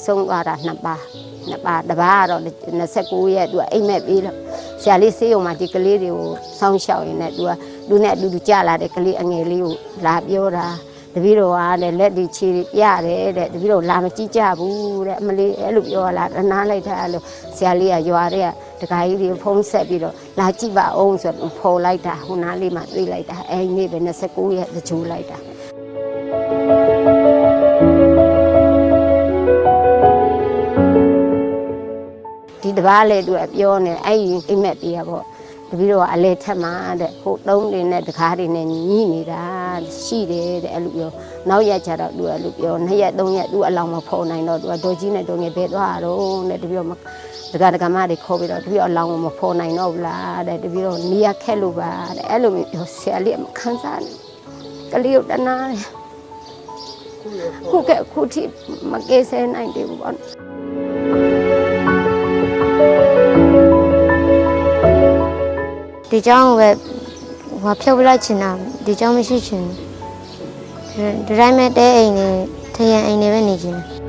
ဆုံးသွားတာနှစ်ပါးတပါးကတော့29ရက်သူကအိမ်မက်ပြီးတော့ဆရာလေးဆေးရုံမှာဒီကလေးတွေကိုစောင့်ရှောက်ရင်းနဲ့သူကလူနဲ့အတူတူကြလာတဲ့ကလေးအငယ်လေးကိုလာပြောတာတပည့်တော်ကလည်းလက်ဒီခြေပြရတယ်တဲ့တပည့်တော်လာမကြည့်ကြဘူးတဲ့အမလေးအဲ့လိုပြောလာတနာလိုက်တာအဲ့လိုဆရာလေးကရွာတဲ့တခါကြီးတွေဖုံးဆက်ပြီးတော့လာကြည့်ပါအောင်ဆိုတော့ဖော်လိုက်တာဟိုနားလေးမှတွေးလိုက်တာအဲ့နေ့ပဲ29ရက်တကြိုးလိုက်တာဒီတပားလေသူကပြောနေအဲ့အိမ်မက်ပြေးရပေါ့တပည့်တော်ကအလေထက်မှာတဲ့ဟိုတုံးတွေနဲ့တကားတွေနဲ့ညီးနေတာရှိတယ်တဲ့အဲ့လိုပြောနောက်ရက်ကျတော့သူကအဲ့လိုပြော2ရက်3ရက်သူအလောင်းမဖော်နိုင်တော့သူကဒေါ်ကြီးနဲ့ဒေါ်ငယ်ဘယ်သွားတော့တဲ့တပည့်တော်ဒကာမတွေခေါ်ပြီးတော့တပည့်တော်အလောင်းမဖော်နိုင်တော့ဘူးလားတဲ့တပည့်တော်နေရခက်လို့ပါတဲ့အဲ့လိုမျိုးဆရာလေးမခံစားနဲ့ကလေးကိုတနာတယ်ခုထိမကဲဆဲနိုင်တယ်ဘောဒီကြောင့်ပဲဟိုဖြုတ်ပြလိုက်ချင်တာဒီကြောင့်မရှိချင်ဒီတိုင်းမဲ့တဲအိမ်နဲ့ထရန်အိမ်နဲ့ပဲနေချင်တယ်